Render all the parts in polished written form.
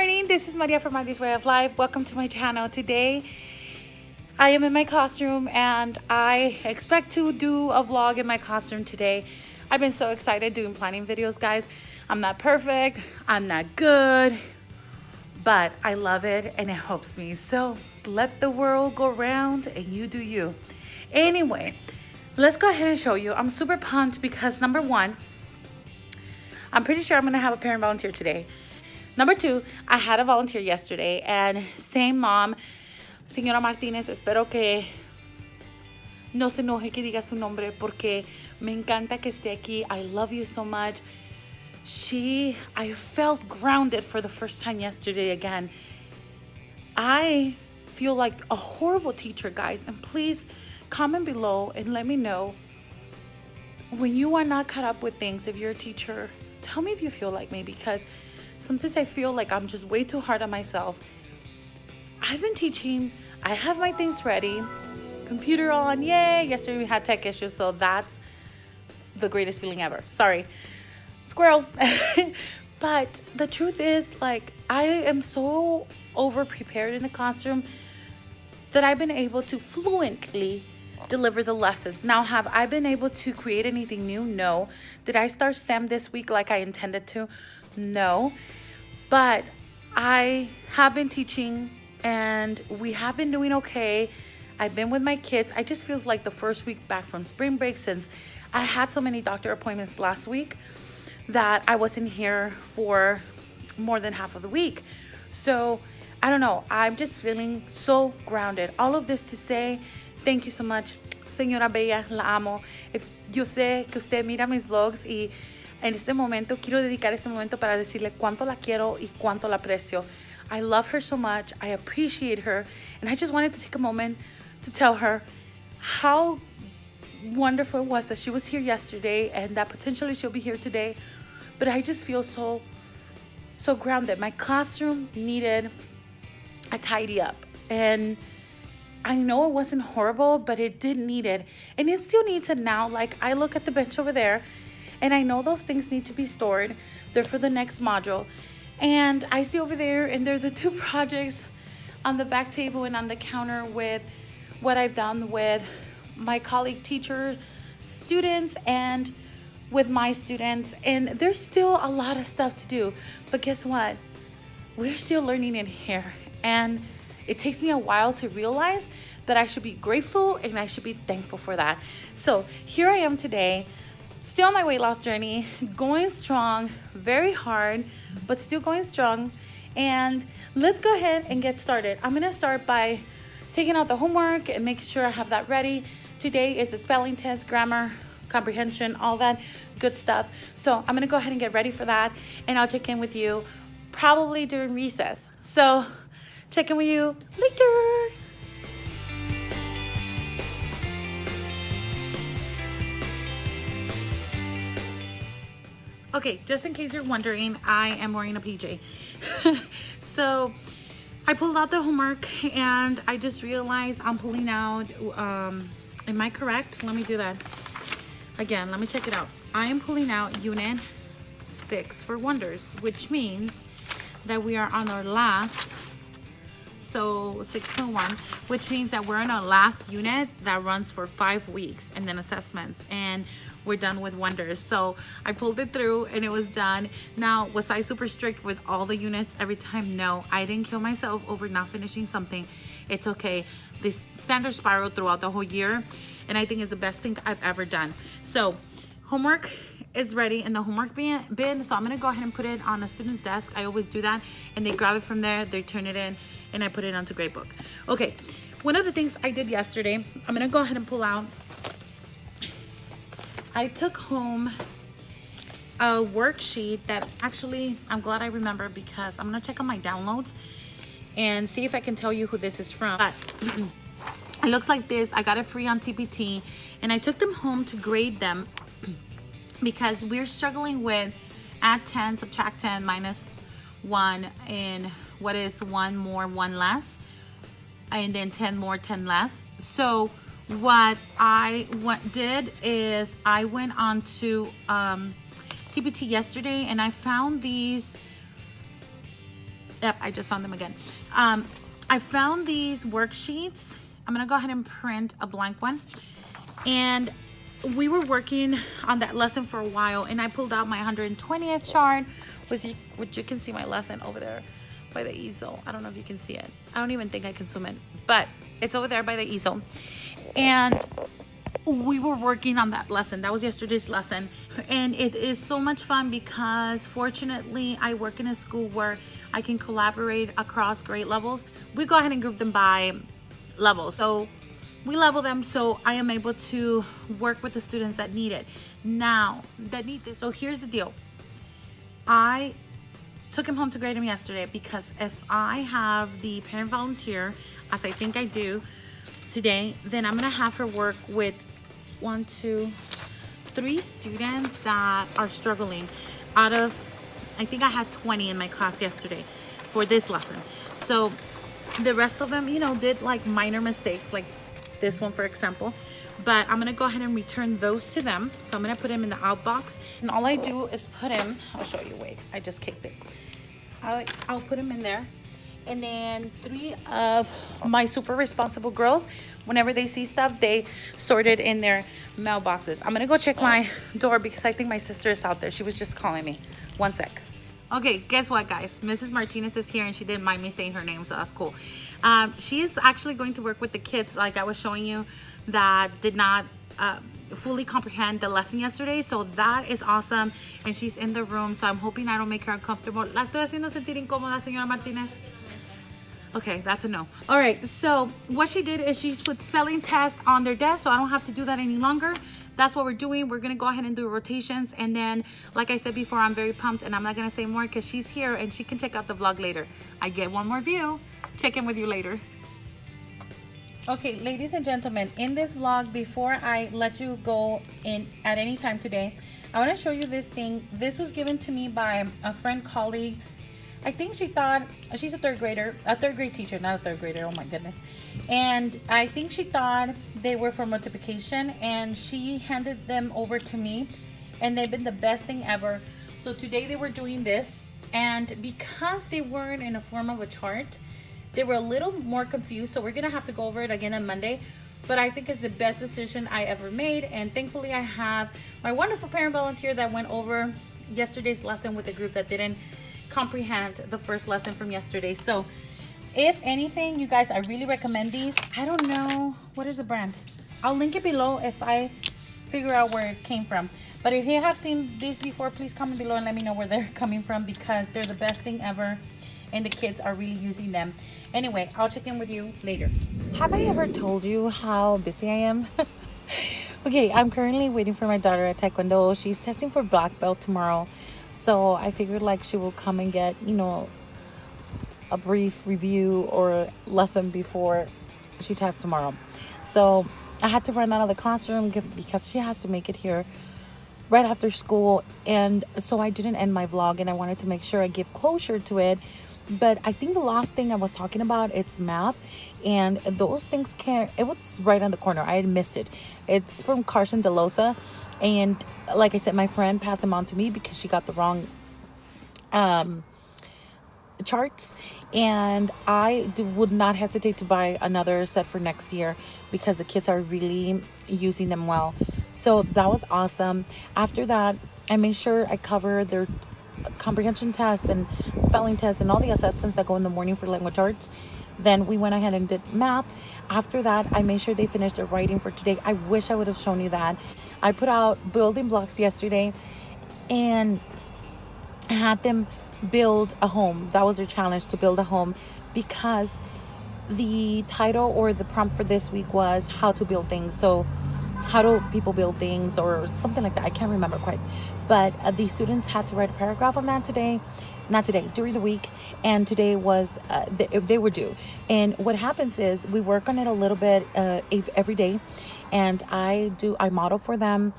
morning, this is Maria from Maria's Way of Life. Welcome to my channel. Today I am in my classroom and I expect to do a vlog in my classroom today. I've been so excited doing planning videos, guys. I'm not perfect, I'm not good, but I love it and it helps me. So let the world go round and you do you. Anyway, let's go ahead and show you. I'm super pumped because number one, I'm pretty sure I'm gonna have a parent volunteer today. Number two, I had a volunteer yesterday and same mom, Señora Martínez, espero que no se enoje que diga su nombre porque me encanta que esté aquí. I love you so much. I felt grounded for the first time yesterday again. I feel like a horrible teacher, guys, and please comment below and let me know when you are not caught up with things. If you're a teacher, tell me if you feel like me, because sometimes I feel like I'm just way too hard on myself. I've been teaching, I have my things ready, computer on, yay. Yesterday we had tech issues, so that's the greatest feeling ever. Sorry, squirrel. But the truth is, like, I am so over prepared in the classroom that I've been able to fluently deliver the lessons. Now, have I been able to create anything new? No. Did I start STEM this week like I intended to? No. But I have been teaching and we have been doing okay. I've been with my kids. I just feels like the first week back from spring break, since I had so many doctor appointments last week that I wasn't here for more than half of the week. So I don't know, I'm just feeling so grounded. All of this to say, thank you so much, Señora Bella, la amo. Yo sé que usted mira mis vlogs y en este momento quiero dedicar este momento para decirle cuánto la quiero y cuánto la aprecio. I love her so much, I appreciate her, and I just wanted to take a moment to tell her how wonderful it was that she was here yesterday and that potentially she'll be here today. But I just feel so grounded. My classroom needed a tidy up, and I know it wasn't horrible, but it did need it, and it still needs it now. Like, I look at the bench over there and I know those things need to be stored. They're for the next module. And I see over there, and they're the two projects on the back table and on the counter with what I've done with my colleague teacher students and with my students. And there's still a lot of stuff to do, but guess what? We're still learning in here. And it takes me a while to realize that I should be grateful and I should be thankful for that. So here I am today, still on my weight loss journey, going strong, very hard, but still going strong. And let's go ahead and get started. I'm gonna start by taking out the homework and making sure I have that ready. Today is the spelling test, grammar, comprehension, all that good stuff. So I'm gonna go ahead and get ready for that, and I'll check in with you probably during recess. So check in with you later. Okay, just in case you're wondering, I am wearing a PJ. So I pulled out the homework and I just realized I'm pulling out, am I correct? Let me do that again. Let me check it out. I am pulling out unit 6 for wonders, which means that we are on our last, so 6.1, which means that we're in our last unit that runs for 5 weeks, and then assessments, and we're done with wonders. So I pulled it through and it was done. Now, was I super strict with all the units every time? No, I didn't kill myself over not finishing something. It's okay. This standard spiral throughout the whole year, and I think is the best thing I've ever done. So homework is ready in the homework bin, so I'm gonna go ahead and put it on a student's desk. I always do that, and they grab it from there, they turn it in, and I put it onto Gradebook. Okay, one of the things I did yesterday, I'm gonna go ahead and pull out, I took home a worksheet that actually, I'm glad I remember, because I'm gonna check on my downloads and see if I can tell you who this is from. But it looks like this. I got it free on TPT, and I took them home to grade them because we're struggling with add 10, subtract 10, minus 1, and what is 1 more, 1 less, and then 10 more, 10 less. So what I did is I went on to TPT yesterday and I found these Yep, I just found them again. I found these worksheets. I'm gonna go ahead and print a blank one. And we were working on that lesson for a while, and I pulled out my 120th chart, which you can see my lesson over there by the easel. I don't know if you can see it. I don't even think I can zoom in, but it's over there by the easel. And we were working on that lesson. That was yesterday's lesson. And it is so much fun because fortunately I work in a school where I can collaborate across grade levels. We go ahead and group them by level. So we level them, so I am able to work with the students that need it. Now, that need this. So here's the deal. I took him home to grade him yesterday because if I have the parent volunteer, as I think I do today, then I'm gonna have her work with 1, 2, 3 students that are struggling out of, I think I had 20 in my class yesterday for this lesson. So the rest of them, you know, did like minor mistakes, like this one for example, but I'm gonna go ahead and return those to them. So I'm gonna put him in the outbox, and all I do is put him, I'll show you, wait, I just kicked it. I'll put him in there, and then 3 of my super responsible girls, whenever they see stuff, they sort it in their mailboxes. I'm gonna go check my door because I think my sister is out there. She was just calling me. 1 sec. Okay, guess what, guys? Mrs. Martinez is here, and she didn't mind me saying her name, so that's cool. She's actually going to work with the kids, like I was showing you, that did not fully comprehend the lesson yesterday. So that is awesome, and she's in the room, so I'm hoping I don't make her uncomfortable. ¿La estoy haciendo sentir incómoda, señora Martinez? Okay, that's a no. All right, so what she did is she's put spelling tests on their desk, so I don't have to do that any longer. That's what we're doing. We're gonna go ahead and do rotations, and then like I said before, I'm very pumped, and I'm not gonna say more because she's here and she can check out the vlog later. I get one more view. Check in with you later. Okay, ladies and gentlemen, in this vlog, before I let you go in at any time today, I want to show you this thing. This was given to me by a friend, colleague. I think she thought, she's a third grade teacher, not a third grader, oh my goodness. And I think she thought they were for multiplication, and she handed them over to me, and they've been the best thing ever. So today they were doing this, and because they weren't in a form of a chart, they were a little more confused, so we're gonna have to go over it again on Monday. But I think it's the best decision I ever made, and thankfully I have my wonderful parent volunteer that went over yesterday's lesson with the group that didn't comprehend the first lesson from yesterday. So if anything, you guys, I really recommend these. I don't know, what is the brand? I'll link it below if I figure out where it came from. But if you have seen these before, please comment below and let me know where they're coming from, because they're the best thing ever, and the kids are really using them. Anyway, I'll check in with you later. Have I ever told you how busy I am? Okay, I'm currently waiting for my daughter at Taekwondo. She's testing for black belt tomorrow. So I figured like she will come and get, you know, a brief review or lesson before she tests tomorrow. So I had to run out of the classroom because she has to make it here right after school. And so I didn't end my vlog, and I wanted to make sure I give closure to it. But I think the last thing I was talking about, it's math, and those things it was right on the corner. I had missed it. It's from Carson DeLosa, and like I said, my friend passed them on to me because she got the wrong charts, and I would not hesitate to buy another set for next year because the kids are really using them well. So that was awesome. After that, I made sure I covered their comprehension tests and spelling tests and all the assessments that go in the morning for language arts. Then we went ahead and did math. After that, I made sure they finished their writing for today. I wish I would have shown you that. I put out building blocks yesterday, and I had them build a home. That was their challenge, to build a home, because the title or the prompt for this week was how to build things. So how do people build things or something like that? I can't remember quite. But the students had to write a paragraph on that during the week, and today was they were due. And what happens is we work on it a little bit every day, and I model for them.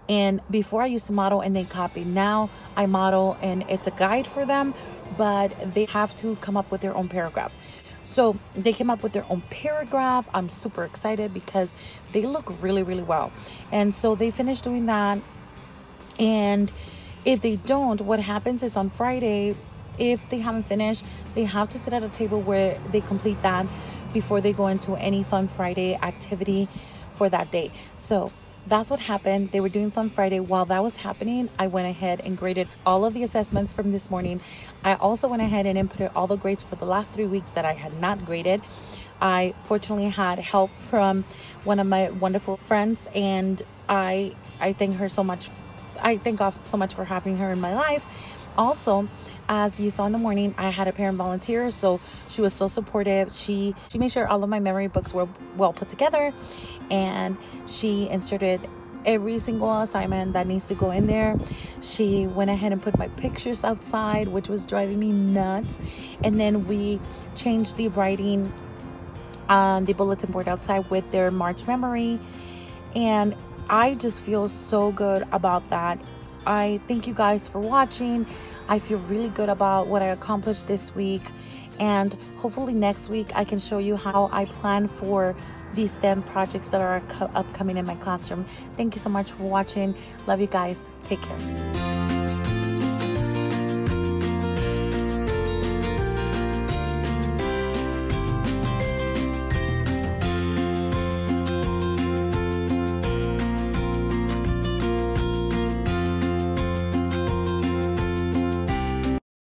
And before I used to model and then copy. Now I model and it's a guide for them, but they have to come up with their own paragraph. So they came up with their own paragraph. I'm super excited because they look really, really well. And so they finished doing that. And if they don't, what happens is on Friday, if they haven't finished, they have to sit at a table where they complete that before they go into any Fun Friday activity for that day. So that's what happened. They were doing Fun Friday. While that was happening, I went ahead and graded all of the assessments from this morning. I also went ahead and inputted all the grades for the last 3 weeks that I had not graded. I fortunately had help from one of my wonderful friends, and I thank her so much. I thank God so much for having her in my life. Also, as you saw in the morning, I had a parent volunteer, so she was so supportive. She made sure all of my memory books were well put together, and she inserted every single assignment that needs to go in there. She went ahead and put my pictures outside, which was driving me nuts. And then we changed the writing on the bulletin board outside with their March memory, and I just feel so good about that. I thank you guys for watching. I feel really good about what I accomplished this week, and hopefully next week I can show you how I plan for these STEM projects that are upcoming in my classroom. Thank you so much for watching. Love you guys. Take care.